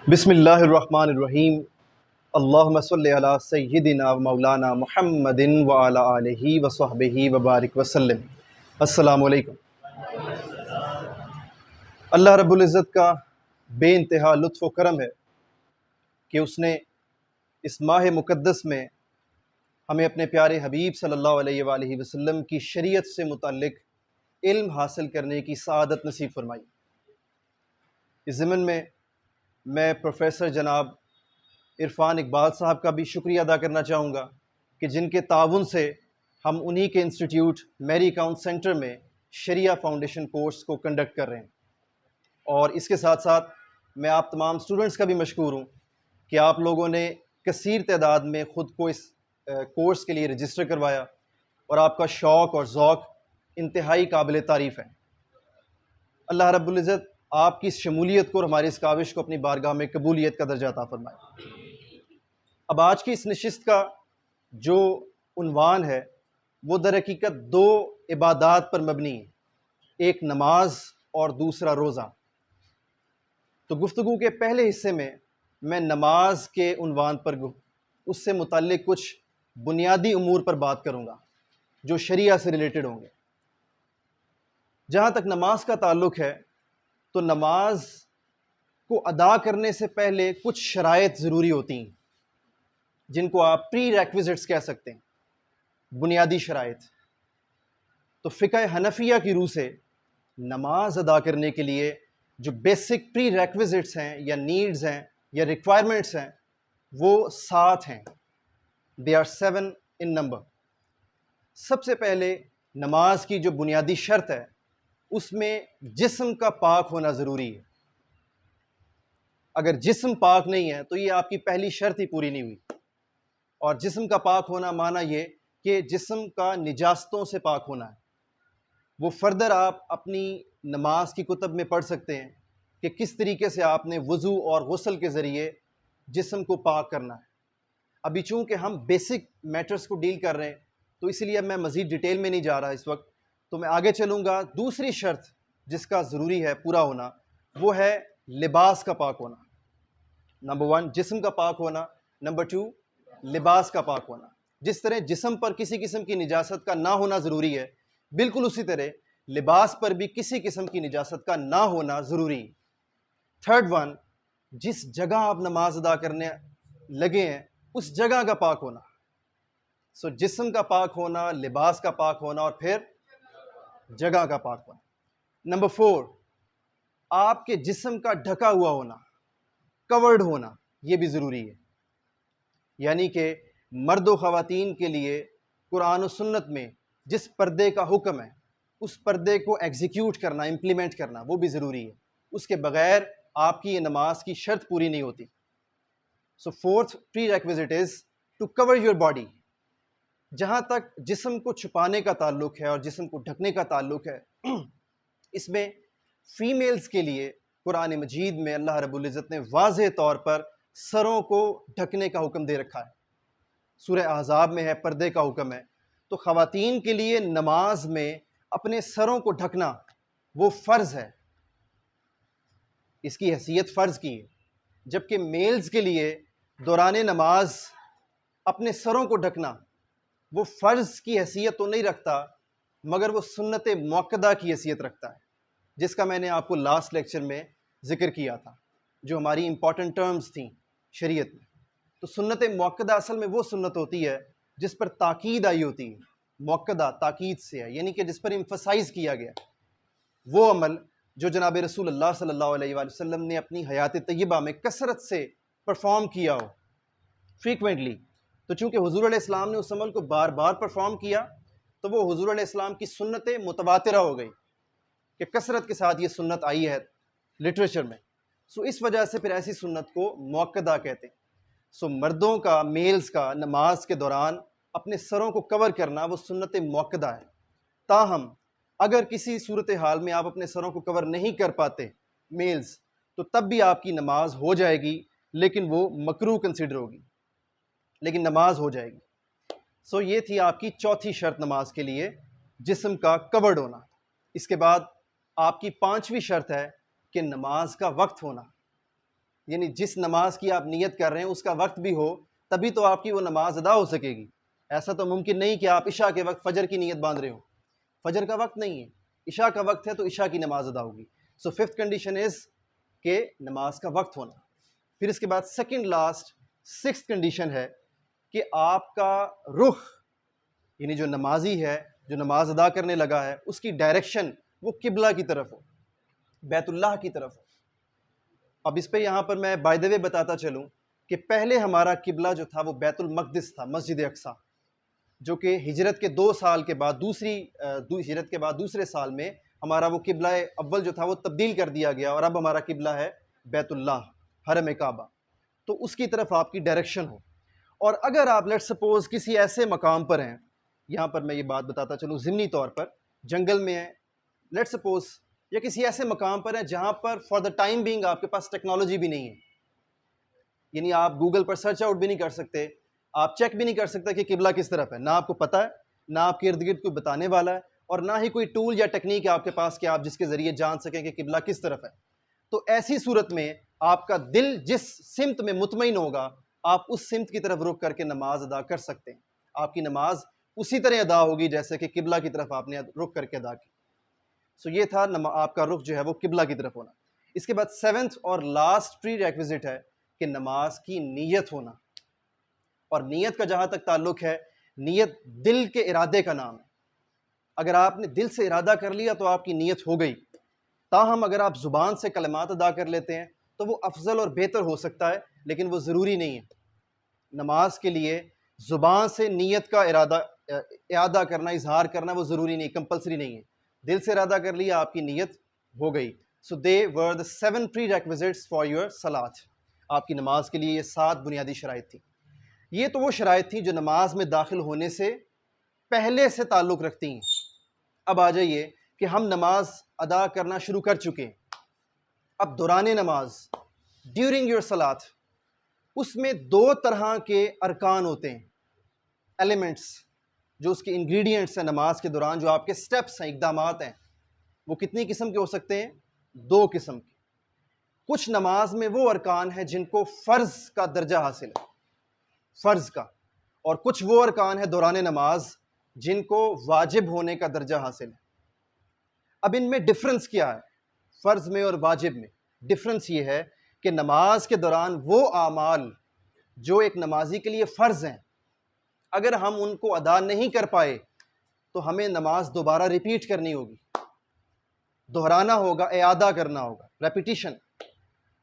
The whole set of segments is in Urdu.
بسم اللہ الرحمن الرحیم۔ اللہم صلی علی سیدنا و مولانا محمد وعلی آلہ وصحبہ وبارک وسلم۔ السلام علیکم۔ اللہ رب العزت کا بے انتہا لطف و کرم ہے کہ اس نے اس ماہ مقدس میں ہمیں اپنے پیارے حبیب صلی اللہ علیہ وآلہ وسلم کی شریعت سے متعلق علم حاصل کرنے کی سعادت نصیب فرمائی۔ اس ضمن میں پروفیسر جناب عرفان اقبال صاحب کا بھی شکریہ ادا کرنا چاہوں گا کہ جن کے تعاون سے ہم انہی کے انسٹیٹیوٹ میری کاؤنٹ سینٹر میں شریعہ فاؤنڈیشن کورس کو کنڈکٹ کر رہے ہیں، اور اس کے ساتھ ساتھ میں آپ تمام اسٹوڈنٹس کا بھی مشکور ہوں کہ آپ لوگوں نے کثیر تعداد میں خود کو اس کورس کے لیے رجسٹر کروایا، اور آپ کا شوق اور ذوق انتہائی قابل تعریف ہے۔ اللہ رب العزت آپ کی اس شمولیت کو اور ہماری اس کاوش کو اپنی بارگاہ میں قبولیت کا درجہ عطا فرمائے۔ اب آج کی اس نشست کا جو عنوان ہے وہ در حقیقت دو عبادات پر مبنی ہے، ایک نماز اور دوسرا روزہ۔ تو گفتگو کے پہلے حصے میں نماز کے عنوان پر اس سے متعلق کچھ بنیادی امور پر بات کروں گا جو شریعہ سے ریلیٹڈ ہوں گے۔ جہاں تک نماز کا تعلق ہے تو نماز کو ادا کرنے سے پہلے کچھ شرائط ضروری ہوتی ہیں جن کو آپ پری ریکویزٹس کہہ سکتے ہیں، بنیادی شرائط۔ تو فقہ حنفیہ کی روح سے نماز ادا کرنے کے لیے جو بیسک پری ریکویزٹس ہیں یا نیڈز ہیں یا ریکوائرمنٹس ہیں وہ 7 ہیں۔ They are 7 in number. سب سے پہلے نماز کی جو بنیادی شرط ہے اس میں جسم کا پاک ہونا ضروری ہے۔ اگر جسم پاک نہیں ہے تو یہ آپ کی پہلی شرط ہی پوری نہیں ہوئی، اور جسم کا پاک ہونا معنی یہ کہ جسم کا نجاستوں سے پاک ہونا ہے۔ وہ فردر آپ اپنی نماز کی کتب میں پڑھ سکتے ہیں کہ کس طریقے سے آپ نے وضو اور غسل کے ذریعے جسم کو پاک کرنا ہے۔ ابھی چونکہ ہم بیسک میٹرز کو ڈیل کر رہے ہیں تو اس لیے اب میں مزید ڈیٹیل میں نہیں جا رہا اس وقت، تو میں آگے چلوں گا۔ دوسری شرط جس کا ضروری ہے پورا ہونا وہ ہے لباس کا پاک ہونا۔ نمبر 1 جسم کا پاک ہونا، نمبر 2 لباس کا پاک ہونا۔ جس طرح جسم پر کسی قسم کی نجاست کا نہ ہونا ضروری ہے، بالکل اسی طرح لباس پر بھی کسی قسم کی نجاست کا نہ ہونا ضروری ہے۔ تھرڈ 1 جس جگہ آپ نماز ادا کرنے لگے ہیں اس جگہ کا پاک ہونا۔ سو جسم کا پاک ہونا، لباس کا پاک ہونا، اور پھر جگہ کا پاک ہونا۔ نمبر 4 آپ کے جسم کا ڈھکا ہوا ہونا، کورڈ ہونا، یہ بھی ضروری ہے۔ یعنی کہ مرد و خواتین کے لیے قرآن و سنت میں جس پردے کا حکم ہے اس پردے کو ایگزیکیوٹ کرنا، امپلیمنٹ کرنا، وہ بھی ضروری ہے۔ اس کے بغیر آپ کی یہ نماز کی شرط پوری نہیں ہوتی۔ So fourth prerequisite is to cover your body. جہاں تک جسم کو چھپانے کا تعلق ہے اور جسم کو ڈھکنے کا تعلق ہے، اس میں فیمیلز کے لیے قرآن مجید میں اللہ رب العزت نے واضح طور پر سروں کو ڈھکنے کا حکم دے رکھا ہے۔ سورہ احزاب میں ہے، پردے کا حکم ہے۔ تو خواتین کے لیے نماز میں اپنے سروں کو ڈھکنا وہ فرض ہے، اس کی حیثیت فرض کی ہے، جبکہ میلز کے لیے دوران نماز اپنے سروں کو ڈھکنا وہ فرض کی حیثیت تو نہیں رکھتا مگر وہ سنت مؤکدہ کی حیثیت رکھتا ہے، جس کا میں نے آپ کو لاسٹ لیکچر میں ذکر کیا تھا، جو ہماری امپورٹنٹ ٹرمز تھیں شریعت میں۔ تو سنت مؤکدہ اصل میں وہ سنت ہوتی ہے جس پر تاکید آئی ہوتی ہے، مؤکدہ تاکید سے ہے، یعنی کہ جس پر ایمفسائز کیا گیا، وہ عمل جو جناب رسول اللہ صلی اللہ علیہ وآلہ وسلم نے اپنی حیات طیبہ میں کثرت سے پرفارم کیا ہو، فریکوینٹلی۔ تو چونکہ حضور علیہ السلام نے اس عمل کو بار بار پرفارم کیا تو وہ حضور علیہ السلام کی سنت متواترہ ہو گئی کہ کثرت کے ساتھ یہ سنت آئی ہے لٹریچر میں۔ سو اس وجہ سے پھر ایسی سنت کو مؤکدہ کہتے ہیں۔ سو مردوں کا، میلز کا نماز کے دوران اپنے سروں کو کور کرنا وہ سنت مؤکدہ ہے۔ تاہم اگر کسی صورتحال میں آپ اپنے سروں کو کور نہیں کر پاتے میلز، تو تب بھی آپ کی نماز ہو جائے گی، لیکن وہ مکروہ کنسیڈر ہوگی، لیکن نماز ہو جائے گی۔ سو یہ تھی آپ کی چوتھی شرط نماز کے لیے، جسم کا کورڈ ہونا۔ اس کے بعد آپ کی 5ویں شرط ہے کہ نماز کا وقت ہونا۔ یعنی جس نماز کی آپ نیت کر رہے ہیں اس کا وقت بھی ہو تبھی تو آپ کی وہ نماز ادا ہو سکے گی. ایسا تو ممکن نہیں کہ آپ عشاء کے وقت فجر کی نیت باندھ رہے ہو. فجر کا وقت نہیں ہے, عشاء کا وقت ہے تو عشاء کی نماز ادا ہوگی. سو ففتھ کنڈیشن از کہ نماز کا وقت ہونا. پھر اس کے بعد سیکنڈ لاسٹ سکس کنڈیشن ہے کہ آپ کا رخ, یعنی جو نمازی ہے, جو نماز ادا کرنے لگا ہے, اس کی ڈائریکشن وہ قبلہ کی طرف ہو, بیت اللہ کی طرف ہو. اب اس پہ یہاں پر میں بائی دا وے بتاتا چلوں کہ پہلے ہمارا قبلہ جو تھا وہ بیت المقدس تھا, مسجد اقصیٰ, جو کہ ہجرت کے 2 سال کے بعد ہجرت کے بعد دوسرے سال میں ہمارا وہ قبلہ اول جو تھا وہ تبدیل کر دیا گیا, اور اب ہمارا قبلہ ہے بیت اللہ, حرم کعبہ. تو اس کی طرف آپ کی ڈائریکشن ہو. اور اگر آپ لیٹ سپوز کسی ایسے مقام پر ہیں, یہاں پر میں یہ بات بتاتا چلوں ضمنی طور پر, جنگل میں ہیں لیٹ سپوز, یا کسی ایسے مقام پر ہیں جہاں پر فار دا ٹائم بینگ آپ کے پاس ٹیکنالوجی بھی نہیں ہے, یعنی آپ گوگل پر سرچ آؤٹ بھی نہیں کر سکتے, آپ چیک بھی نہیں کر سکتے کہ قبلہ کس طرف ہے, نہ آپ کو پتہ ہے, نہ آپ کے ارد گرد کوئی بتانے والا ہے, اور نہ ہی کوئی ٹول یا ٹیکنیک ہے آپ کے پاس کہ آپ جس کے ذریعے جان سکیں کہ قبلہ کس طرف ہے. تو ایسی صورت میں آپ کا دل جس سمت میں مطمئن ہوگا آپ اس سمت کی طرف رخ کر کے نماز ادا کر سکتے ہیں. آپ کی نماز اسی طرح ادا ہوگی جیسے کہ قبلہ کی طرف آپ نے رخ کر کے ادا کی. سو یہ تھا آپ کا رخ جو ہے وہ قبلہ کی طرف ہونا. اس کے بعد سیونتھ اور لاسٹ پری ریکویزٹ ہے کہ نماز کی نیت ہونا. اور نیت کا جہاں تک تعلق ہے, نیت دل کے ارادے کا نام ہے. اگر آپ نے دل سے ارادہ کر لیا تو آپ کی نیت ہو گئی. تاہم اگر آپ زبان سے کلمات ادا کر لیتے ہیں تو وہ افضل اور بہتر ہو سکتا ہے, لیکن وہ ضروری نہیں ہے. نماز کے لیے زبان سے نیت کا اعادہ کرنا, اظہار کرنا وہ ضروری نہیں, کمپلسری نہیں ہے. دل سے ارادہ کر لیا آپ کی نیت ہو گئی. سو دے ور دا 7 prerequisites فار یور صلاۃ. آپ کی نماز کے لیے یہ 7 بنیادی شرائط تھی. یہ تو وہ شرائط تھیں جو نماز میں داخل ہونے سے پہلے سے تعلق رکھتی ہیں. اب آ جائیے کہ ہم نماز ادا کرنا شروع کر چکے ہیں. اب دوران نماز, ڈیورنگ یور صلاۃ, اس میں 2 طرح کے ارکان ہوتے ہیں, ایلیمنٹس, جو اس کے انگریڈینٹس ہیں نماز کے دوران, جو آپ کے سٹیپس ہیں, اقدامات ہیں. وہ کتنی قسم کے ہو سکتے ہیں؟ 2 قسم کے. کچھ نماز میں وہ ارکان ہیں جن کو فرض کا درجہ حاصل ہے, فرض کا, اور کچھ وہ ارکان ہیں دوران نماز جن کو واجب ہونے کا درجہ حاصل ہے. اب ان میں ڈفرنس کیا ہے فرض میں اور واجب میں؟ ڈفرنس یہ ہے کہ نماز کے دوران وہ اعمال جو ایک نمازی کے لیے فرض ہیں, اگر ہم ان کو ادا نہیں کر پائے تو ہمیں نماز دوبارہ ریپیٹ کرنی ہوگی, دہرانا ہوگا, اعادہ کرنا ہوگا, ریپیٹیشن.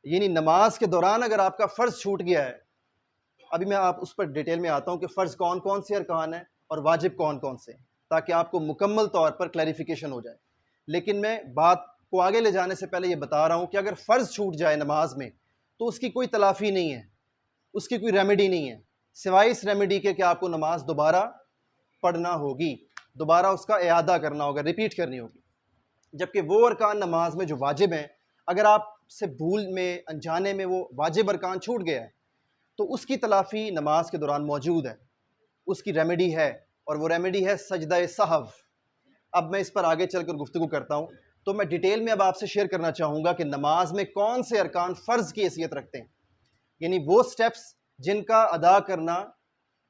یعنی نماز کے دوران اگر آپ کا فرض چھوٹ گیا ہے, ابھی میں آپ اس پر ڈیٹیل میں آتا ہوں کہ فرض کون کون سے ارکان ہیں اور واجب کون کون سے ہیں, تاکہ آپ کو مکمل طور پر کلیریفیکیشن ہو جائے. لیکن میں بات کو آگے لے جانے سے پہلے یہ بتا رہا ہوں کہ اگر فرض چھوٹ جائے نماز میں تو اس کی کوئی تلافی نہیں ہے, اس کی کوئی ریمیڈی نہیں ہے, سوائے اس ریمیڈی کے کہ آپ کو نماز دوبارہ پڑھنا ہوگی, دوبارہ اس کا اعادہ کرنا ہوگا, ریپیٹ کرنی ہوگی. جبکہ وہ ارکان نماز میں جو واجب ہیں, اگر آپ سے بھول میں, انجانے میں وہ واجب ارکان چھوٹ گیا ہے تو اس کی تلافی نماز کے دوران موجود ہے, اس کی ریمیڈی ہے, اور وہ ریمیڈی ہے سجدہ سہو. اب میں اس پر آگے چل کر گفتگو کرتا ہوں, تو میں ڈیٹیل میں اب آپ سے شیئر کرنا چاہوں گا کہ نماز میں کون سے ارکان فرض کی حیثیت رکھتے ہیں, یعنی وہ سٹیپس جن کا ادا کرنا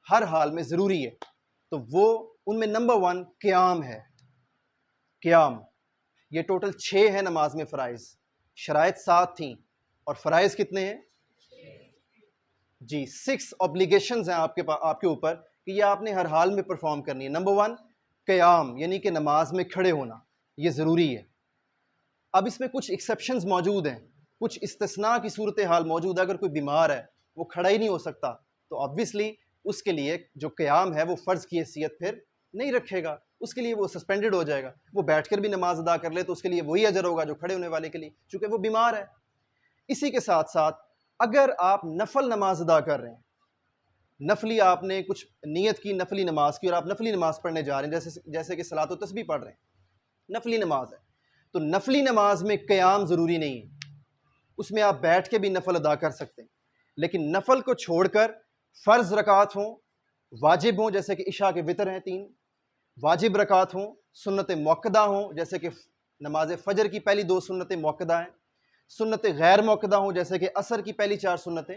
ہر حال میں ضروری ہے. تو وہ ان میں نمبر 1 قیام ہے. قیام, یہ ٹوٹل 6 ہیں نماز میں فرائض. شرائط 7 تھیں اور فرائض کتنے ہیں؟ جی 6 اوبلیگیشنز ہیں آپ کے اوپر کہ یہ آپ نے ہر حال میں پرفارم کرنی ہے. نمبر 1 قیام, یعنی کہ نماز میں کھڑے ہونا, یہ ضروری ہے. اب اس میں کچھ ایکسیپشنز موجود ہیں, کچھ استثناء کی صورتحال موجود ہے. اگر کوئی بیمار ہے, وہ کھڑا ہی نہیں ہو سکتا, تو آبویسلی اس کے لیے جو قیام ہے وہ فرض کی حیثیت پھر نہیں رکھے گا, اس کے لیے وہ سسپینڈڈ ہو جائے گا. وہ بیٹھ کر بھی نماز ادا کر لے تو اس کے لیے وہی اجر ہوگا جو کھڑے ہونے والے کے لیے, چونکہ وہ بیمار ہے. اسی کے ساتھ ساتھ اگر آپ نفل نماز ادا کر رہے ہیں, نفلی آپ نے کچھ نیت کی نفلی نماز کی, اور آپ نفلی نماز پڑھنے جا رہے ہیں, جیسے کہ صلاۃ و تسبیح پڑھ رہے ہیں, نفلی نماز ہے, تو نفلی نماز میں قیام ضروری نہیں ہے. اس میں آپ بیٹھ کے بھی نفل ادا کر سکتے ہیں, لیکن نفل کو چھوڑ کر فرض رکعت ہوں, واجب ہوں جیسے کہ عشاء کے وتر ہیں 3, واجب رکعت ہوں, سنت موقدہ ہوں جیسے کہ نماز فجر کی پہلی 2 سنتیں موقدہ ہیں, سنت غیر موقدہ ہوں جیسے کہ عصر کی پہلی 4 سنتیں،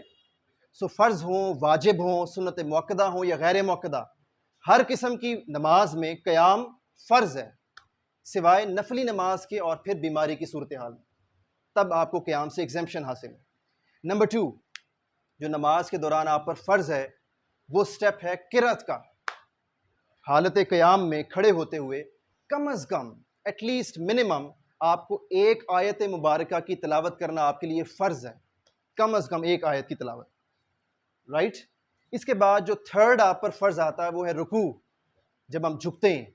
سو فرض ہوں، واجب ہوں، سنت موقدہ ہوں یا غیر موقدہ، ہر قسم کی نماز میں قیام فرض ہے سوائے نفلی نماز کے اور پھر بیماری کی صورتحال، تب آپ کو قیام سے ایگزمپشن حاصل ہے۔ نمبر 2 جو نماز کے دوران آپ پر فرض ہے وہ سٹیپ ہے قرأت کا۔ حالت قیام میں کھڑے ہوتے ہوئے کم از کم ایٹ لیسٹ منیمم آپ کو ایک آیت مبارکہ کی تلاوت کرنا آپ کے لیے فرض ہے، کم از کم ایک آیت کی تلاوت، رائٹ؟ اس کے بعد جو تھرڈ آپ پر فرض آتا ہے وہ ہے رکوع۔ جب ہم جھکتے ہیں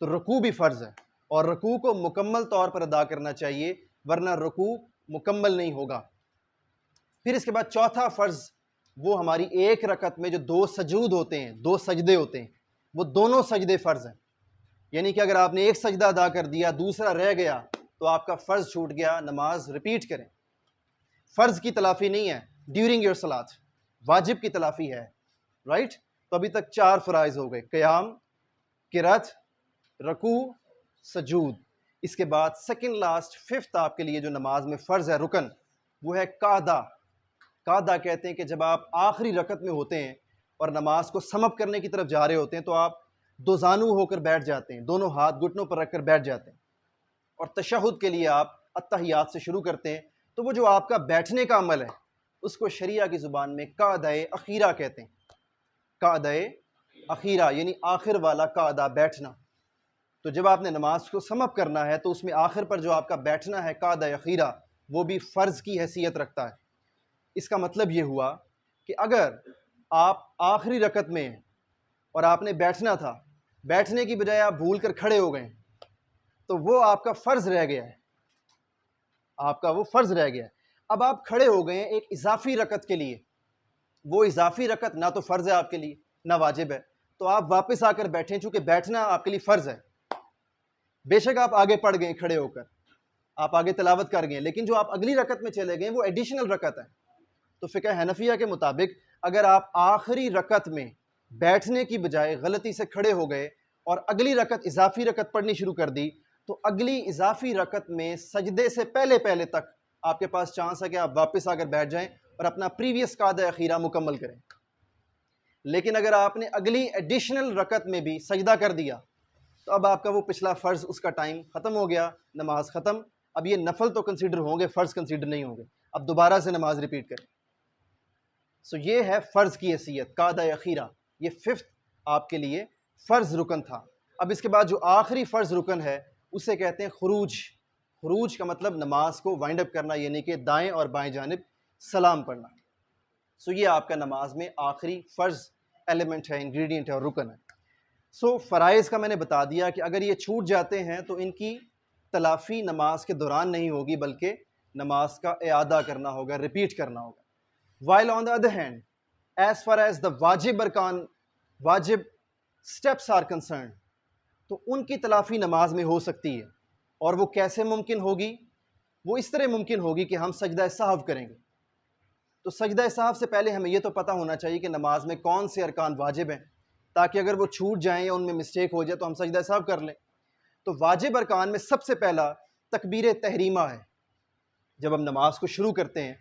تو رکوع بھی فرض ہے، اور رکوع کو مکمل طور پر ادا کرنا چاہیے ورنہ رکوع مکمل نہیں ہوگا۔ پھر اس کے بعد چوتھا فرض وہ ہماری ایک رکعت میں جو 2 سجود ہوتے ہیں، 2 سجدے ہوتے ہیں، وہ دونوں سجدے فرض ہیں، یعنی کہ اگر آپ نے ایک سجدہ ادا کر دیا دوسرا رہ گیا تو آپ کا فرض چھوٹ گیا، نماز ریپیٹ کریں۔ فرض کی تلافی نہیں ہے ڈیورنگ یور صلاۃ، واجب کی تلافی ہے، رائٹ؟ تو ابھی تک 4 فرائض ہو گئے، قیام، قرأت، رکوع، سجود۔ اس کے بعد سیکنڈ لاسٹ 5th آپ کے لیے جو نماز میں فرض ہے رکن، وہ ہے قعدہ۔ قعدہ کہتے ہیں کہ جب آپ آخری رکعت میں ہوتے ہیں اور نماز کو سم اپ کرنے کی طرف جا رہے ہوتے ہیں تو آپ دو زانو ہو کر بیٹھ جاتے ہیں، دونوں ہاتھ گھٹنوں پر رکھ کر بیٹھ جاتے ہیں، اور تشہد کے لیے آپ التحیات سے شروع کرتے ہیں۔ تو وہ جو آپ کا بیٹھنے کا عمل ہے اس کو شریعہ کی زبان میں قعدہ اخیرہ کہتے ہیں، قعدہ اخیرہ یعنی آخر والا قعدہ، بیٹھنا۔ تو جب آپ نے نماز کو سم اپ کرنا ہے تو اس میں آخر پر جو آپ کا بیٹھنا ہے قعدہ اخیرہ، وہ بھی فرض کی حیثیت رکھتا ہے۔ اس کا مطلب یہ ہوا کہ اگر آپ آخری رکعت میں ہیں اور آپ نے بیٹھنا تھا، بیٹھنے کی بجائے آپ بھول کر کھڑے ہو گئے تو وہ آپ کا فرض رہ گیا ہے، آپ کا وہ فرض رہ گیا ہے۔ اب آپ کھڑے ہو گئے ہیں ایک اضافی رکعت کے لیے، وہ اضافی رکعت نہ تو فرض ہے آپ کے لیے نہ واجب ہے، تو آپ واپس آ کر بیٹھیں، چونکہ بیٹھنا آپ کے لیے فرض ہے۔ بے شک آپ آگے پڑھ گئے کھڑے ہو کر، آپ آگے تلاوت کر گئے، لیکن جو آپ اگلی رکعت میں چلے گئے وہ ایڈیشنل رکعت ہے۔ تو فقہ حنفیہ کے مطابق اگر آپ آخری رکعت میں بیٹھنے کی بجائے غلطی سے کھڑے ہو گئے اور اگلی رکعت اضافی رکعت پڑھنی شروع کر دی تو اگلی اضافی رکعت میں سجدے سے پہلے تک آپ کے پاس چانس ہے کہ آپ واپس آ کر بیٹھ جائیں اور اپنا پریویس قعدہ اخیرہ مکمل کریں۔ لیکن اگر آپ نے اگلی ایڈیشنل رکعت میں بھی سجدہ کر دیا تو اب آپ کا وہ پچھلا فرض، اس کا ٹائم ختم ہو گیا، نماز ختم۔ اب یہ نفل تو کنسیڈر ہوں گے، فرض کنسیڈر نہیں ہوں گے، اب دوبارہ سے نماز ریپیٹ کریں۔ سو یہ ہے فرض کی حیثیت، قعدہ اخیرہ، یہ 5th آپ کے لیے فرض رکن تھا۔ اب اس کے بعد جو آخری فرض رکن ہے اسے کہتے ہیں خروج۔ خروج کا مطلب نماز کو وائنڈ اپ کرنا، یعنی کہ دائیں اور بائیں جانب سلام پڑھنا۔ سو یہ آپ کا نماز میں آخری فرض ایلیمنٹ ہے، انگریڈینٹ ہے اور رکن ہے۔ سو فرائض کا میں نے بتا دیا کہ اگر یہ چھوٹ جاتے ہیں تو ان کی تلافی نماز کے دوران نہیں ہوگی بلکہ نماز کا اعادہ کرنا ہوگا، ریپیٹ کرنا ہوگا۔ While on the other hand, as far as the واجب steps are concerned, تو ان کی تلافی نماز میں ہو سکتی ہے، اور وہ کیسے ممکن ہوگی؟ وہ اس طرح ممکن ہوگی کہ ہم سجدہ سہو کریں گے۔ تو سجدہ سہو سے پہلے ہمیں یہ تو پتہ ہونا چاہیے کہ نماز میں کون سے ارکان واجب ہیں، تاکہ اگر وہ چھوٹ جائیں یا ان میں مسٹیک ہو جائے تو ہم سجدہ سہو کر لیں۔ تو واجب ارکان میں سب سے پہلا تکبیر تحریمہ ہے۔ جب ہم نماز کو شروع کرتے ہیں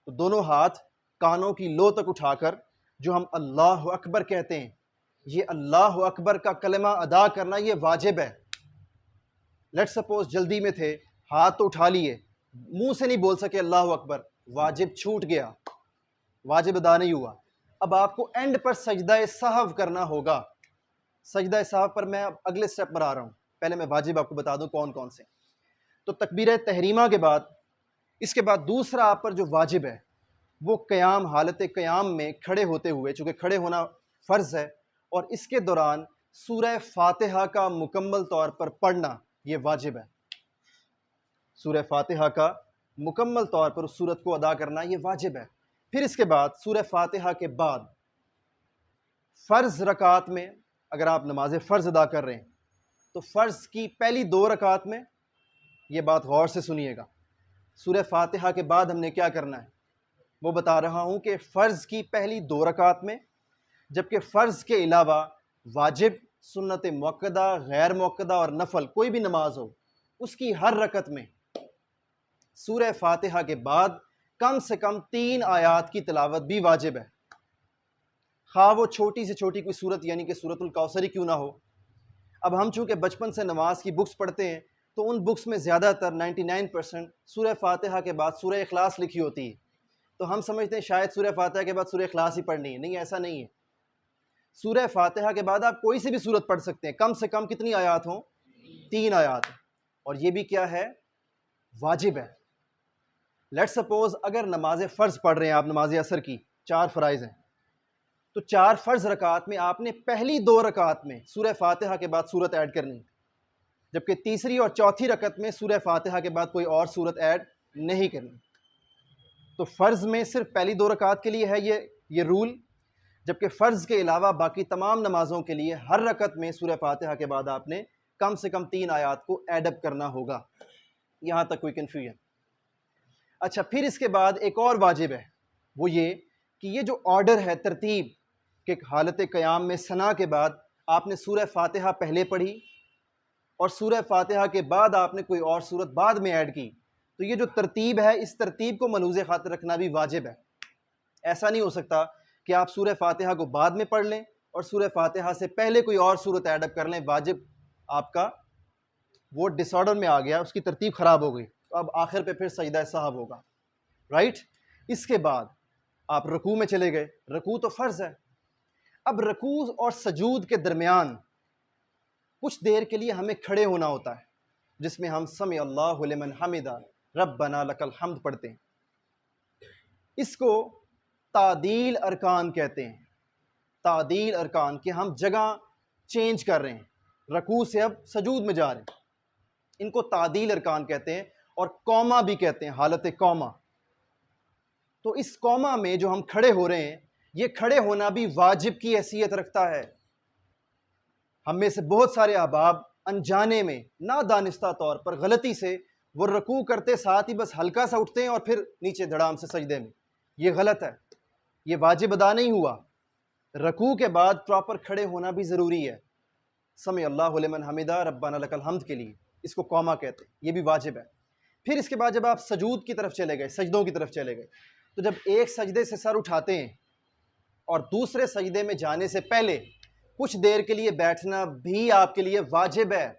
تو دونوں ہاتھ کانوں کی لو تک اٹھا کر جو ہم اللہ اکبر کہتے ہیں، یہ اللہ اکبر کا کلمہ ادا کرنا یہ واجب ہے۔ لیٹ سپوز جلدی میں تھے، ہاتھ تو اٹھا لیے، منہ سے نہیں بول سکے اللہ اکبر، واجب چھوٹ گیا، واجب ادا نہیں ہوا۔ اب آپ کو اینڈ پر سجدہ سہو کرنا ہوگا۔ سجدہ سہو پر میں اب اگلے سٹیپ پر آ رہا ہوں، پہلے میں واجب آپ کو بتا دوں کون کون سے۔ تو تکبیر تحریمہ کے بعد، اس کے بعد دوسرا آپ پر جو واجب ہے وہ قیام، حالت قیام میں کھڑے ہوتے ہوئے، چونکہ کھڑے ہونا فرض ہے، اور اس کے دوران سورہ فاتحہ کا مکمل طور پر پڑھنا یہ واجب ہے۔ سورہ فاتحہ کا مکمل طور پر اس سورت کو ادا کرنا یہ واجب ہے۔ پھر اس کے بعد سورہ فاتحہ کے بعد فرض رکعات میں اگر آپ نماز فرض ادا کر رہے ہیں تو فرض کی پہلی 2 رکعات میں، یہ بات غور سے سنیے گا، سورہ فاتحہ کے بعد ہم نے کیا کرنا ہے وہ بتا رہا ہوں کہ فرض کی پہلی 2 رکعات میں، جبکہ فرض کے علاوہ واجب، سنت موقدہ، غیر موقدہ اور نفل کوئی بھی نماز ہو، اس کی ہر رکعت میں سورہ فاتحہ کے بعد کم سے کم 3 آیات کی تلاوت بھی واجب ہے، خواہ وہ چھوٹی سے چھوٹی کوئی صورت یعنی کہ سورۃ الکوثر ہی کیوں نہ ہو۔ اب ہم چونکہ بچپن سے نماز کی بکس پڑھتے ہیں تو ان بکس میں زیادہ تر 99% سورہ فاتحہ کے بعد سورہ اخلاص لکھی ہوتی ہے، تو ہم سمجھتے ہیں شاید سورہ فاتحہ کے بعد سورہ اخلاص ہی پڑھنی ہے۔ نہیں، ایسا نہیں ہے۔ سورہ فاتحہ کے بعد آپ کوئی سی بھی سورت پڑھ سکتے ہیں، کم سے کم کتنی آیات ہوں؟ 3 آیات، اور یہ بھی کیا ہے؟ واجب ہے۔ لیٹ سپوز اگر نماز فرض پڑھ رہے ہیں آپ، نماز عصر کی 4 فرائض ہیں، تو 4 فرض رکعات میں آپ نے پہلی 2 رکعات میں سورہ فاتحہ کے بعد سورت ایڈ کرنی، جبکہ تیسری اور چوتھی رکعت میں سورہ فاتحہ کے بعد کوئی اور سورت ایڈ نہیں کرنی۔ تو فرض میں صرف پہلی 2 رکعات کے لیے ہے یہ رول، جبکہ فرض کے علاوہ باقی تمام نمازوں کے لیے ہر رکعت میں سورہ فاتحہ کے بعد آپ نے کم سے کم 3 آیات کو ایڈ اپ کرنا ہوگا۔ یہاں تک کوئی کنفیوژن؟ اچھا، پھر اس کے بعد ایک اور واجب ہے، وہ یہ کہ یہ جو آرڈر ہے، ترتیب کہ حالت قیام میں ثنا کے بعد آپ نے سورہ فاتحہ پہلے پڑھی اور سورہ فاتحہ کے بعد آپ نے کوئی اور سورت بعد میں ایڈ کی، تو یہ جو ترتیب ہے اس ترتیب کو ملحوظ خاطر رکھنا بھی واجب ہے۔ ایسا نہیں ہو سکتا کہ آپ سورہ فاتحہ کو بعد میں پڑھ لیں اور سورہ فاتحہ سے پہلے کوئی اور سورت ایڈ اپ کر لیں۔ واجب آپ کا وہ ڈس آرڈر میں آ گیا، اس کی ترتیب خراب ہو گئی، تو اب آخر پہ پھر سجدہ سہو ہوگا، رائٹ؟ اس کے بعد آپ رکوع میں چلے گئے، رکوع تو فرض ہے۔ اب رکوع اور سجود کے درمیان کچھ دیر کے لیے ہمیں کھڑے ہونا ہوتا ہے، جس میں ہم سمع اللہ لمن حمدہ ربنا لک الحمد پڑھتے ہیں۔ اس کو تعدیل ارکان کہتے ہیں۔ تعدیل ارکان کہ ہم جگہ چینج کر رہے ہیں، رکوع سے اب سجود میں جا رہے ہیں، ان کو تعدیل ارکان کہتے ہیں، اور قوما بھی کہتے ہیں، حالت قوما۔ تو اس قوما میں جو ہم کھڑے ہو رہے ہیں، یہ کھڑے ہونا بھی واجب کی حیثیت رکھتا ہے۔ ہم میں سے بہت سارے احباب انجانے میں نادانستہ طور پر غلطی سے وہ رکوع کرتے ساتھ ہی بس ہلکا سا اٹھتے ہیں اور پھر نیچے دھڑام سے سجدے میں۔ یہ غلط ہے، یہ واجب ادا نہیں ہوا۔ رکوع کے بعد پراپر کھڑے ہونا بھی ضروری ہے، سمع اللہ لمن حمدہ ربنا لک الحمد کے لیے، اس کو قوما کہتے ہیں، یہ بھی واجب ہے۔ پھر اس کے بعد جب آپ سجود کی طرف چلے گئے، سجدوں کی طرف چلے گئے، تو جب ایک سجدے سے سر اٹھاتے ہیں اور دوسرے سجدے میں جانے سے پہلے کچھ دیر کے لیے بیٹھنا بھی آپ کے لیے واجب ہے،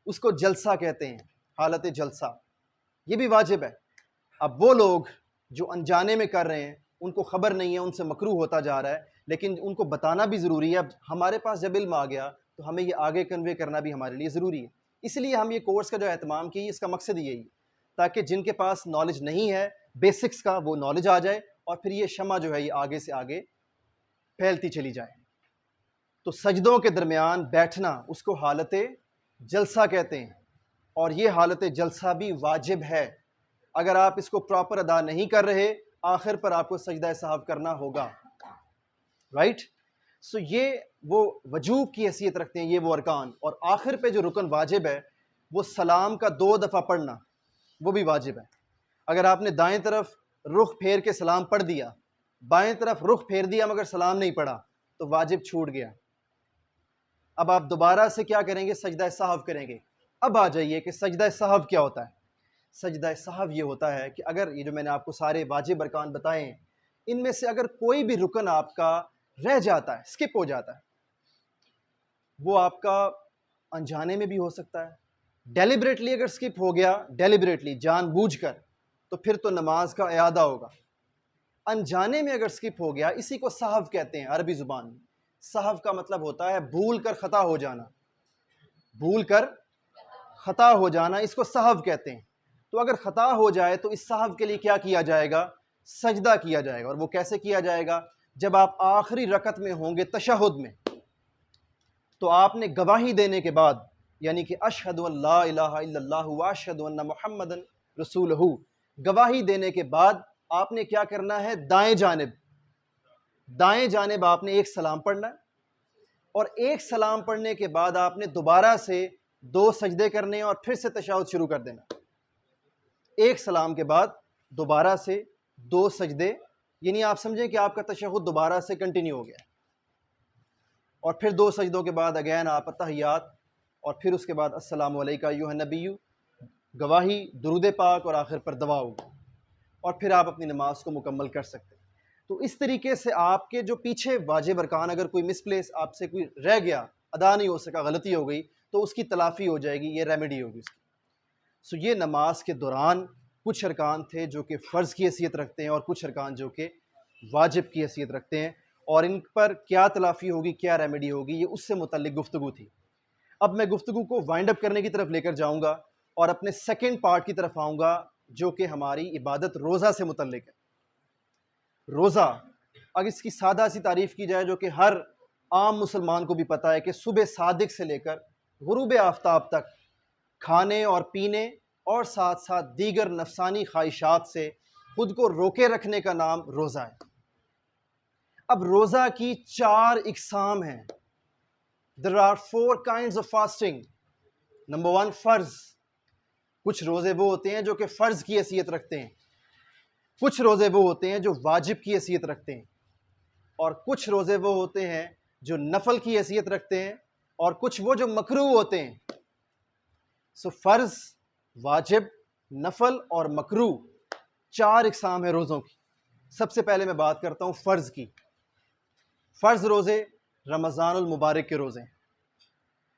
اس کو جلسہ کہتے ہیں، حالت جلسہ، یہ بھی واجب ہے۔ اب وہ لوگ جو انجانے میں کر رہے ہیں، ان کو خبر نہیں ہے، ان سے مکروہ ہوتا جا رہا ہے، لیکن ان کو بتانا بھی ضروری ہے۔ اب ہمارے پاس جب علم آ گیا تو ہمیں یہ آگے کنوے کرنا بھی ہمارے لیے ضروری ہے۔ اس لیے ہم یہ کورس کا جو اہتمام کی، اس کا مقصد یہی ہے تاکہ جن کے پاس نالج نہیں ہے بیسکس کا، وہ نالج آ جائے، اور پھر یہ شمع جو ہے یہ آگے سے آگے پھیلتی چلی جائے۔ تو سجدوں کے درمیان بیٹھنا، اس کو حالت جلسہ کہتے ہیں، اور یہ حالت جلسہ بھی واجب ہے۔ اگر آپ اس کو پراپر ادا نہیں کر رہے، آخر پر آپ کو سجدہ سہو کرنا ہوگا، رائٹ؟ سو یہ وہ وجوب کی حیثیت رکھتے ہیں، یہ وہ ارکان۔ اور آخر پہ جو رکن واجب ہے، وہ سلام کا 2 دفعہ پڑھنا، وہ بھی واجب ہے۔ اگر آپ نے دائیں طرف رخ پھیر کے سلام پڑھ دیا، بائیں طرف رخ پھیر دیا مگر سلام نہیں پڑھا، تو واجب چھوٹ گیا۔ اب آپ دوبارہ سے کیا کریں گے؟ سجدہ سہو کریں گے۔ اب آ جائیے کہ سجدہ سہو کیا ہوتا ہے۔ سجدہ سہو یہ ہوتا ہے کہ اگر یہ جو میں نے آپ کو سارے واجب ارکان بتائے ہیں، ان میں سے اگر کوئی بھی رکن آپ کا رہ جاتا ہے، اسکپ ہو جاتا ہے، وہ آپ کا انجانے میں بھی ہو سکتا ہے، ڈیلیبریٹلی اگر اسکپ ہو گیا، ڈیلیبریٹلی جان بوجھ کر، تو پھر تو نماز کا اعادہ ہوگا۔ انجانے میں اگر اسکپ ہو گیا، اسی کو سہو کہتے ہیں عربی زبان میں۔ سہو کا مطلب ہوتا ہے بھول کر خطا ہو جانا، بھول کر خطا ہو جانا، اس کو سہو کہتے ہیں۔ تو اگر خطا ہو جائے تو اس سہو کے لیے کیا کیا جائے گا؟ سجدہ کیا جائے گا۔ اور وہ کیسے کیا جائے گا؟ جب آپ آخری رکعت میں ہوں گے، تشہد میں، تو آپ نے گواہی دینے کے بعد، یعنی کہ اشہد ان لا الہ الا اللہ واشہد ان محمد رسولہ، گواہی دینے کے بعد آپ نے کیا کرنا ہے؟ دائیں جانب آپ نے ایک سلام پڑھنا ہے، اور ایک سلام پڑھنے کے بعد آپ نے دوبارہ سے 2 سجدے کرنے اور پھر سے تشہد شروع کر دینا۔ ایک سلام کے بعد دوبارہ سے 2 سجدے، یعنی آپ سمجھیں کہ آپ کا تشہد دوبارہ سے کنٹینیو ہو گیا، اور پھر 2 سجدوں کے بعد اگین آپ اتحیات، اور پھر اس کے بعد السلام علیکہ ایھا النبی گواہی، درود پاک اور آخر پر دعا ہوگی، اور پھر آپ اپنی نماز کو مکمل کر سکتے ہیں۔ تو اس طریقے سے آپ کے جو پیچھے واجب ارکان اگر کوئی مس پلیس آپ سے کوئی رہ گیا، ادا نہیں ہو سکا، غلطی ہو گئی، تو اس کی تلافی ہو جائے گی، یہ ریمیڈی ہوگی اس کی۔ یہ نماز کے دوران کچھ ارکان تھے جو کہ فرض کی حیثیت رکھتے ہیں، اور کچھ ارکان جو کہ واجب کی حیثیت رکھتے ہیں، اور ان پر کیا تلافی ہوگی، کیا ریمیڈی ہوگی، یہ اس سے متعلق گفتگو تھی۔ اب میں گفتگو کو وائنڈ اپ کرنے کی طرف لے کر جاؤں گا، اور اپنے سیکنڈ پارٹ کی طرف آؤں گا جو کہ ہماری عبادت روزہ سے متعلق ہے۔ روزہ، اگر اس کی سادہ سی تعریف کی جائے جو کہ ہر عام مسلمان کو بھی پتہ ہے، کہ صبح صادق سے لے کر غروب آفتاب تک کھانے اور پینے اور ساتھ ساتھ دیگر نفسانی خواہشات سے خود کو روکے رکھنے کا نام روزہ ہے۔ اب روزہ کی 4 اقسام ہیں۔ There are 4 kinds of fasting. Number 1 فرض، کچھ روزے وہ ہوتے ہیں جو کہ فرض کی حیثیت رکھتے ہیں، کچھ روزے وہ ہوتے ہیں جو واجب کی حیثیت رکھتے ہیں، اور کچھ روزے وہ ہوتے ہیں جو نفل کی حیثیت رکھتے ہیں، اور کچھ وہ جو مکروہ ہوتے ہیں۔ فرض، واجب، نفل اور مکروہ، 4 اقسام ہیں روزوں کی۔ سب سے پہلے میں بات کرتا ہوں فرض کی۔ فرض روزے رمضان المبارک کے روزے ہیں۔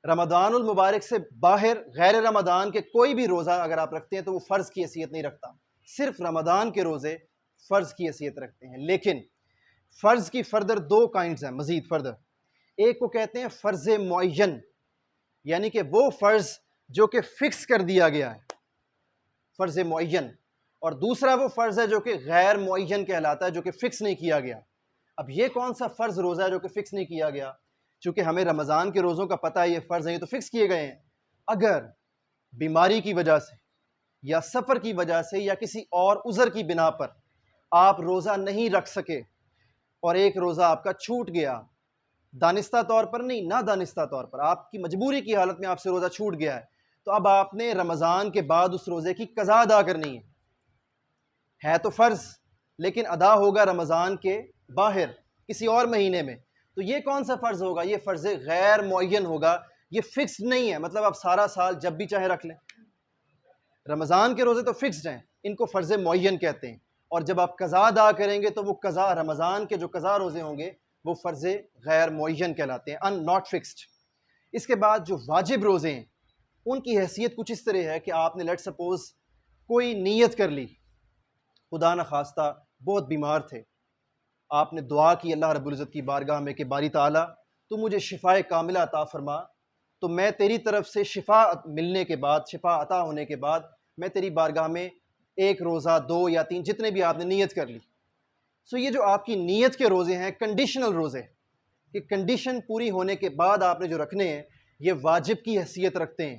رمضان المبارک سے باہر غیر رمضان کے کوئی بھی روزہ اگر آپ رکھتے ہیں تو وہ فرض کی حیثیت نہیں رکھتا، صرف رمضان کے روزے فرض کی حیثیت رکھتے ہیں۔ لیکن فرض کی فردر 2 کائنڈز ہیں، مزید فردر۔ ایک کو کہتے ہیں فرض معین، یعنی کہ وہ فرض جو کہ فکس کر دیا گیا ہے، فرض معین، اور دوسرا وہ فرض ہے جو کہ غیر معین کہلاتا ہے، جو کہ فکس نہیں کیا گیا۔ اب یہ کون سا فرض روزہ ہے جو کہ فکس نہیں کیا گیا؟ چونکہ ہمیں رمضان کے روزوں کا پتہ ہے یہ فرض ہیں، یہ تو فکس کیے گئے ہیں۔ اگر بیماری کی وجہ سے یا سفر کی وجہ سے یا کسی اور عذر کی بنا پر آپ روزہ نہیں رکھ سکے اور ایک روزہ آپ کا چھوٹ گیا، دانستہ طور پر نہیں، نہ دانستہ طور پر، آپ کی مجبوری کی حالت میں آپ سے روزہ چھوٹ گیا ہے، تو اب آپ نے رمضان کے بعد اس روزے کی قضا ادا کرنی ہے تو فرض، لیکن ادا ہوگا رمضان کے باہر کسی اور مہینے میں۔ تو یہ کون سا فرض ہوگا؟ یہ فرض غیر معین ہوگا، یہ فکسڈ نہیں ہے، مطلب آپ سارا سال جب بھی چاہے رکھ لیں۔ رمضان کے روزے تو فکسڈ ہیں، ان کو فرض معین کہتے ہیں، اور جب آپ قضا ادا کریں گے تو وہ قضا، رمضان کے جو قضا روزے ہوں گے وہ فرض غیر معین کہلاتے ہیں، ناٹ فکسڈ۔ اس کے بعد جو واجب روزے ہیں ان کی حیثیت کچھ اس طرح ہے کہ آپ نے لیٹ سپوز کوئی نیت کر لی، خدا نخواستہ بہت بیمار تھے، آپ نے دعا کی اللہ رب العزت کی بارگاہ میں کہ باری تعالیٰ تو مجھے شفاء کاملہ عطا فرما، تو میں تیری طرف سے شفا ملنے کے بعد، شفا عطا ہونے کے بعد میں تیری بارگاہ میں 1 روزہ 2 یا 3 جتنے بھی آپ نے نیت کر لی۔ یہ جو آپ کی نیت کے روزے ہیں کنڈیشنل روزے، کہ کنڈیشن پوری ہونے کے بعد آپ نے جو رکھنے ہیں یہ واجب کی حیثیت رکھتے ہیں،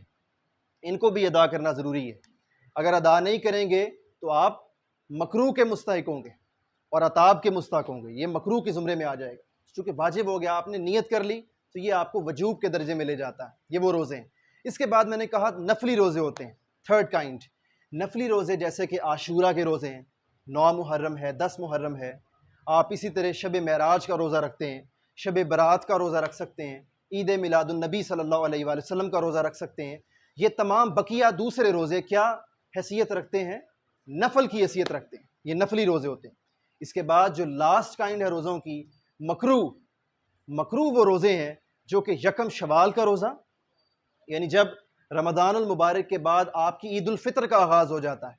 ان کو بھی ادا کرنا ضروری ہے۔ اگر ادا نہیں کریں گے تو آپ مکروہ کے مستحق ہوں گے اور عطاب کے مستحق ہوں گے، یہ مکروہ کے زمرے میں آ جائے گا۔ چونکہ واجب ہو گیا، آپ نے نیت کر لی تو یہ آپ کو وجوب کے درجے میں لے جاتا ہے، یہ وہ روزے ہیں۔ اس کے بعد میں نے کہا نفلی روزے ہوتے ہیں، 3rd کائنڈ۔ نفلی روزے جیسے کہ عاشورہ کے روزے ہیں، 9 محرم ہے، 10 محرم ہے، آپ اسی طرح شب معراج کا روزہ رکھتے ہیں، شب برات کا روزہ رکھ سکتے ہیں، عید میلاد النبی صلی اللہ علیہ وآلہ وسلم کا روزہ رکھ سکتے ہیں۔ یہ تمام بقیہ دوسرے روزے کیا حیثیت رکھتے ہیں؟ نفل کی حیثیت رکھتے ہیں، یہ نفلی روزے ہوتے ہیں۔ اس کے بعد جو لاسٹ کائنڈ ہے روزوں کی، مکروہ۔ مکروہ وہ روزے ہیں جو کہ 1 شوال کا روزہ، یعنی جب رمضان المبارک کے بعد آپ کی عید الفطر کا آغاز ہو جاتا ہے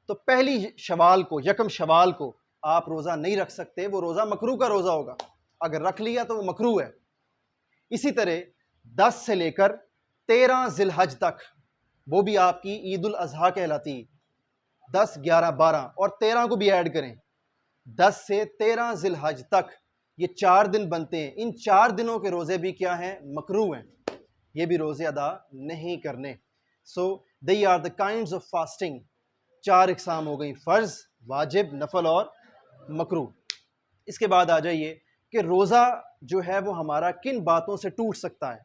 تو پہلی شوال کو، 1 شوال کو آپ روزہ نہیں رکھ سکتے، وہ روزہ مکروہ کا روزہ ہوگا، اگر رکھ لیا تو وہ مکروہ ہے۔ اسی طرح 10 سے لے کر 13 ذی الحج تک، وہ بھی آپ کی عید الاضحیٰ کہلاتی ہے، 10، 11، 12 اور 13 کو بھی ایڈ کریں، 10 سے 13 ذی الحج تک یہ 4 دن بنتے ہیں۔ ان 4 دنوں کے روزے بھی کیا ہیں؟ مکروہ ہیں، یہ بھی روزے ادا نہیں کرنے۔ they are the kinds of fasting۔ 4 اقسام ہو گئی، فرض، واجب، نفل اور مکروہ۔ اس کے بعد آ جائیے کہ روزہ جو ہے وہ ہمارا کن باتوں سے ٹوٹ سکتا ہے۔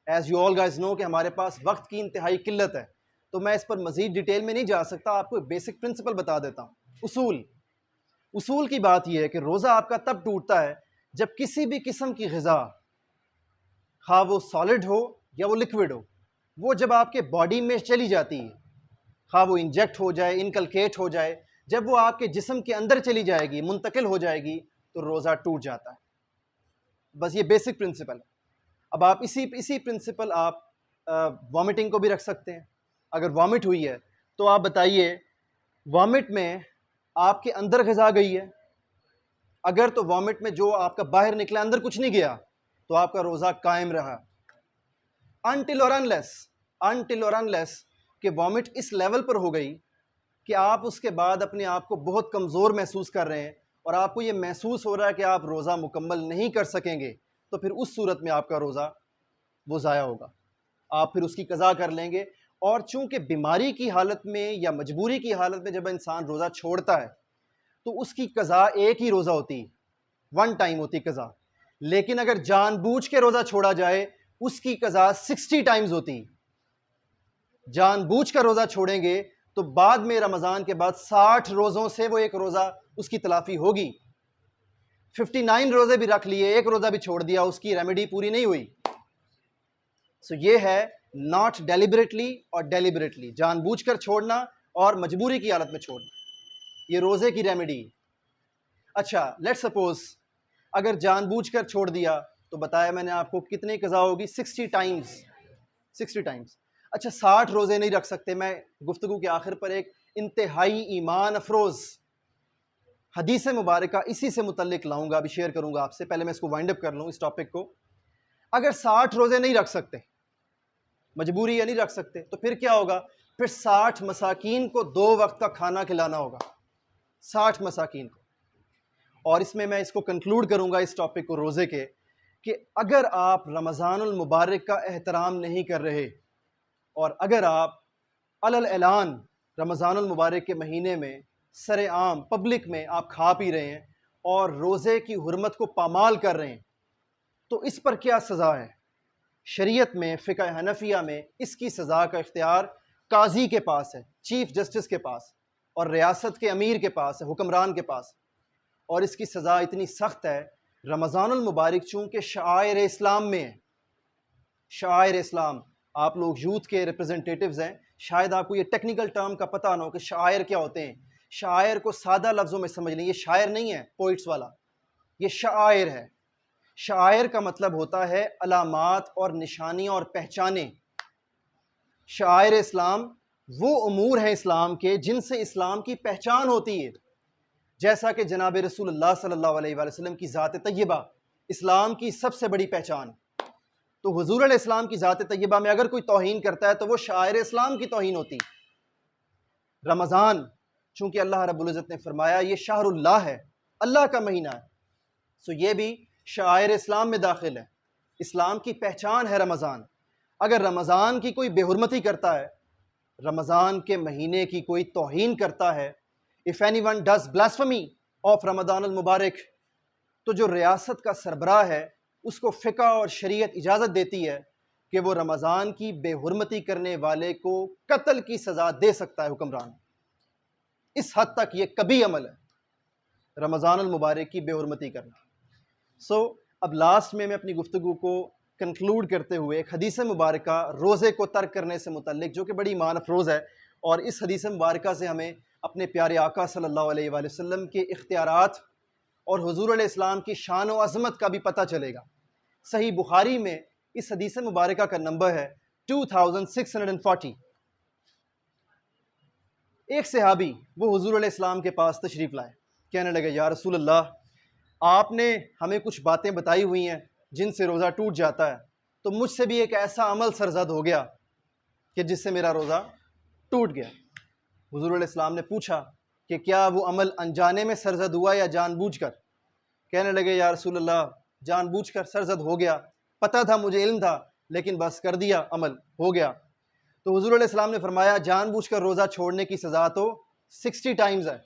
ایز یو آل گائز نو کہ ہمارے پاس وقت کی انتہائی قلت ہے، تو میں اس پر مزید ڈیٹیل میں نہیں جا سکتا، آپ کو بیسک پرنسپل بتا دیتا ہوں۔ اصول کی بات یہ ہے کہ روزہ آپ کا تب ٹوٹتا ہے جب کسی بھی قسم کی غذا، خواہ وہ سالڈ ہو یا وہ لکوڈ ہو، وہ جب آپ کے باڈی میں چلی جاتی ہے خواہ وہ انجیکٹ ہو جائے، انکلکیٹ ہو جائے، جب وہ آپ کے جسم کے اندر چلی جائے گی، منتقل ہو جائے گی، تو روزہ ٹوٹ جاتا ہے۔ بس یہ بیسک پرنسپل ہے۔ اب آپ اسی پرنسپل آپ وامٹنگ کو بھی رکھ سکتے ہیں۔ اگر وامٹ ہوئی ہے تو آپ بتائیے وامٹ میں آپ کے اندر غذا گئی ہے، اگر تو وامٹ میں جو آپ کا باہر نکلا اندر کچھ نہیں گیا تو آپ کا روزہ قائم رہا، انٹل اور انلیس کہ وامٹ اس لیول پر ہو گئی کہ آپ اس کے بعد اپنے آپ کو بہت کمزور محسوس کر رہے ہیں اور آپ کو یہ محسوس ہو رہا ہے کہ آپ روزہ مکمل نہیں کر سکیں گے، تو پھر اس صورت میں آپ کا روزہ وہ ضائع ہوگا، آپ پھر اس کی قضا کر لیں گے۔ اور چونکہ بیماری کی حالت میں یا مجبوری کی حالت میں جب انسان روزہ چھوڑتا ہے تو اس کی قضا ایک ہی روزہ ہوتی، ون ٹائم ہوتی قضا، لیکن اگر جان بوجھ کے روزہ چھوڑا جائے اس کی قضا 60 ٹائمز ہوتی۔ جان بوجھ کر روزہ چھوڑیں گے تو بعد میں رمضان کے بعد 60 روزوں سے وہ ایک روزہ اس کی تلافی ہوگی۔ 59 روزے بھی رکھ لیے، ایک روزہ بھی چھوڑ دیا، اس کی ریمیڈی پوری نہیں ہوئی۔ سو یہ ہے ناٹ ڈیلیبریٹلی اور ڈیلیبریٹلی، جان بوجھ کر چھوڑنا اور مجبوری کی حالت میں چھوڑنا، یہ روزے کی ریمیڈی۔ اچھا لیٹ سپوز اگر جان بوجھ کر چھوڑ دیا تو بتایا میں نے آپ کو کتنی قضا ہوگی، 60 ٹائمز۔ 60 ٹائمز۔ اچھا 60 روزے نہیں رکھ سکتے، میں گفتگو کے آخر پر ایک انتہائی ایمان افروز حدیث مبارکہ اسی سے متعلق لاؤں گا، ابھی شیئر کروں گا آپ سے، پہلے میں اس کو وائنڈ اپ کر لوں اس ٹاپک کو۔ اگر 60 روزے نہیں رکھ سکتے، مجبوری یا نہیں رکھ سکتے، تو پھر کیا ہوگا؟ پھر 60 مساکین کو 2 وقت کا کھانا کھلانا ہوگا، 60 مساکین کو۔ اور اس میں اس کو کنکلوڈ کروں گا اس ٹاپک کو روزے کے، کہ اگر آپ رمضان المبارک کا احترام نہیں کر رہے اور اگر آپ علل اعلان رمضان المبارک کے مہینے میں سر عام پبلک میں آپ کھا پی رہے ہیں اور روزے کی حرمت کو پامال کر رہے ہیں تو اس پر کیا سزا ہے؟ شریعت میں، فقہ حنفیہ میں اس کی سزا کا اختیار قاضی کے پاس ہے، چیف جسٹس کے پاس، اور ریاست کے امیر کے پاس ہے، حکمران کے پاس۔ اور اس کی سزا اتنی سخت ہے، رمضان المبارک چونکہ شعائر اسلام میں ہے، شعائر اسلام، آپ لوگ یوتھ کے ریپرزنٹیٹیوز ہیں، شاید آپ کو یہ ٹیکنیکل ٹرم کا پتہ نہ ہو کہ شاعر کیا ہوتے ہیں۔ شاعر کو سادہ لفظوں میں سمجھ لیں، یہ شاعر نہیں ہے پوئٹس والا، یہ شاعر ہے۔ شاعر کا مطلب ہوتا ہے علامات اور نشانیاں اور پہچانیں۔ شاعر اسلام وہ امور ہیں اسلام کے جن سے اسلام کی پہچان ہوتی ہے، جیسا کہ جناب رسول اللہ صلی اللہ علیہ وآلہ وسلم کی ذات طیبہ اسلام کی سب سے بڑی پہچان۔ تو حضور علیہ السلام کی ذات طیبہ میں اگر کوئی توہین کرتا ہے تو وہ شاعر اسلام کی توہین ہوتی۔ رمضان چونکہ اللہ رب العزت نے فرمایا یہ شہر اللہ ہے، اللہ کا مہینہ ہے، سو یہ بھی شاعر اسلام میں داخل ہے، اسلام کی پہچان ہے رمضان۔ اگر رمضان کی کوئی بے حرمتی کرتا ہے، رمضان کے مہینے کی کوئی توہین کرتا ہے، if anyone does blasphemy of رمضان المبارک، تو جو ریاست کا سربراہ ہے اس کو فقہ اور شریعت اجازت دیتی ہے کہ وہ رمضان کی بے حرمتی کرنے والے کو قتل کی سزا دے سکتا ہے حکمران۔ اس حد تک یہ کبھی عمل ہے رمضان المبارک کی بے حرمتی کرنا۔ اب لاسٹ میں اپنی گفتگو کو کنکلوڈ کرتے ہوئے ایک حدیث مبارکہ روزے کو ترک کرنے سے متعلق جو کہ بڑی ایمان افروز ہے، اور اس حدیث مبارکہ سے ہمیں اپنے پیارے آقا صلی اللہ علیہ وآلہ وسلم کے اختیارات اور حضور علیہ السلام کی شان و عظمت کا بھی پتہ چلے گا۔ صحیح بخاری میں اس حدیث مبارکہ کا نمبر ہے 2640۔ ایک صحابی وہ حضور علیہ السلام کے پاس تشریف لائے، کہنے لگے یا رسول اللہ، آپ نے ہمیں کچھ باتیں بتائی ہوئی ہیں جن سے روزہ ٹوٹ جاتا ہے، تو مجھ سے بھی ایک ایسا عمل سرزد ہو گیا کہ جس سے میرا روزہ ٹوٹ گیا۔ حضور علیہ السلام نے پوچھا کہ کیا وہ عمل انجانے میں سرزد ہوا یا جان بوجھ کر؟ کہنے لگے یا رسول اللہ، جان بوجھ کر سرزد ہو گیا، پتہ تھا، مجھے علم تھا، لیکن بس کر دیا، عمل ہو گیا۔ تو حضور علیہ السلام نے فرمایا جان بوجھ کر روزہ چھوڑنے کی سزا تو 60 ٹائمز ہے،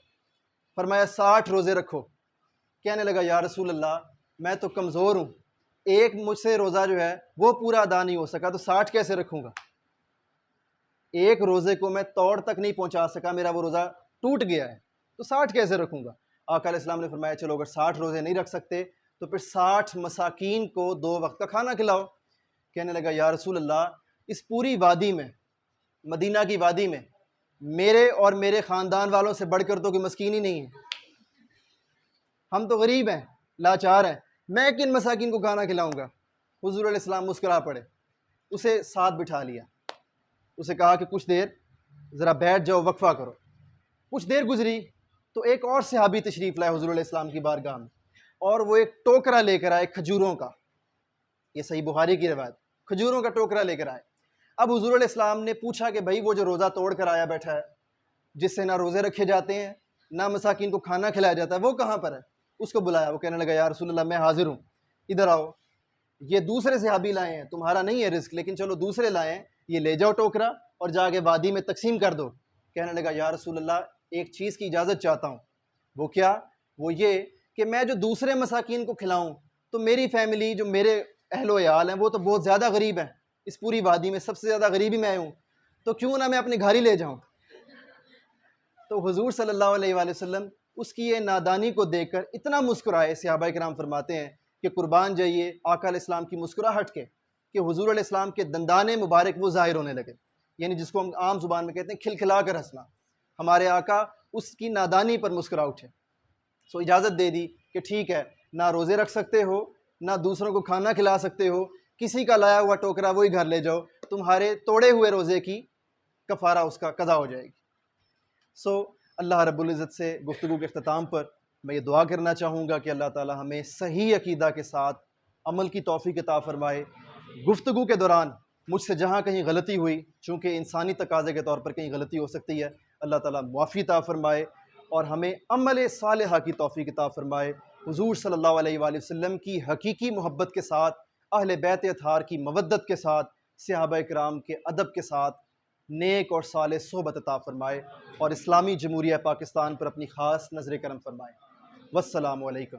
فرمایا 60 روزے رکھو۔ کہنے لگا یا رسول اللہ، میں تو کمزور ہوں، ایک مجھ سے روزہ جو ہے وہ پورا ادا نہیں ہو سکا، تو 60 کیسے رکھوں گا؟ ایک روزے کو میں توڑ تک نہیں پہنچا سکا، میرا وہ روزہ ٹوٹ گیا ہے، تو 60 کیسے رکھوں گا؟ آقا علیہ السلام نے فرمایا چلو اگر 60 روزے نہیں رکھ سکتے تو پھر 60 مساکین کو 2 وقت کا کھانا کھلاؤ۔ کہنے لگا یا رسول اللہ، اس پوری وادی میں، مدینہ کی وادی میں میرے اور میرے خاندان والوں سے بڑھ کر تو کوئی مسکین ہی نہیں ہے، ہم تو غریب ہیں، لاچار ہیں، میں کن مساکین کو کھانا کھلاؤں گا؟ حضور علیہ السلام مسکرا پڑے، اسے ساتھ بٹھا لیا، اسے کہا کہ کچھ دیر ذرا بیٹھ جاؤ، وقفہ کرو۔ کچھ دیر گزری تو ایک اور صحابی تشریف لائے حضور علیہ السلام کی بارگاہ میں، اور وہ ایک ٹوکرا لے کر آئے کھجوروں کا، یہ صحیح بخاری کی روایت، کھجوروں کا ٹوکرا لے کر آئے۔ اب حضور علیہ السلام نے پوچھا کہ بھائی وہ جو روزہ توڑ کر آیا بیٹھا ہے، جس سے نہ روزے رکھے جاتے ہیں نہ مساکین کو کھانا کھلایا جاتا ہے، وہ کہاں پر ہے؟ اس کو بلایا، وہ کہنے لگا یا رسول اللہ میں حاضر ہوں، ادھر آؤ، یہ دوسرے صحابی لائے ہیں، تمہارا نہیں ہے رزق، لیکن چلو دوسرے لائے ہیں، یہ لے جاؤ ٹوکرا اور جا کے وادی میں تقسیم کر دو۔ کہنے لگا یا رسول اللہ ایک چیز کی اجازت چاہتا ہوں۔ وہ کیا؟ وہ یہ کہ میں جو دوسرے مساکین کو کھلاؤں تو میری فیملی، جو میرے اہل و عیال ہیں، وہ تو بہت زیادہ غریب ہیں، اس پوری وادی میں سب سے زیادہ غریبی میں ہوں، تو کیوں نہ میں اپنے گھر ہی لے جاؤں۔ تو حضور صلی اللہ علیہ وآلہ وسلم اس کی یہ نادانی کو دیکھ کر اتنا مسکرائے، صحابہ کرام فرماتے ہیں کہ قربان جائیے آقا علیہ السلام کی مسکراہٹ کے، کہ حضور علیہ السلام کے دندان مبارک وہ ظاہر ہونے لگے، یعنی جس کو ہم عام زبان میں کہتے ہیں کھلکھلا کر ہنسنا۔ ہمارے آقا اس کی نادانی پر مسکرا اٹھے، سو اجازت دے دی کہ ٹھیک ہے، نہ روزے رکھ سکتے ہو، نہ دوسروں کو کھانا کھلا سکتے ہو، کسی کا لایا ہوا ٹوکرا وہی گھر لے جاؤ، تمہارے توڑے ہوئے روزے کی کفارہ اس کا قضا ہو جائے گی۔ سو اللہ رب العزت سے گفتگو کے اختتام پر میں یہ دعا کرنا چاہوں گا کہ اللہ تعالی ہمیں صحیح عقیدہ کے ساتھ عمل کی توفیق عطا فرمائے۔ گفتگو کے دوران مجھ سے جہاں کہیں غلطی ہوئی، چونکہ انسانی تقاضے کے طور پر کہیں غلطی ہو سکتی ہے، اللہ تعالیٰ معافی عطا فرمائے اور ہمیں عمل صالحہ کی توفیق عطا فرمائے۔ حضور صلی اللہ علیہ وآلہ وسلم کی حقیقی محبت کے ساتھ، اہل بیت اطہار کی مودت کے ساتھ، صحابہ کرام کے ادب کے ساتھ نیک اور صالح صحبت عطا فرمائے اور اسلامی جمہوریہ پاکستان پر اپنی خاص نظر کرم فرمائے۔ والسلام علیکم۔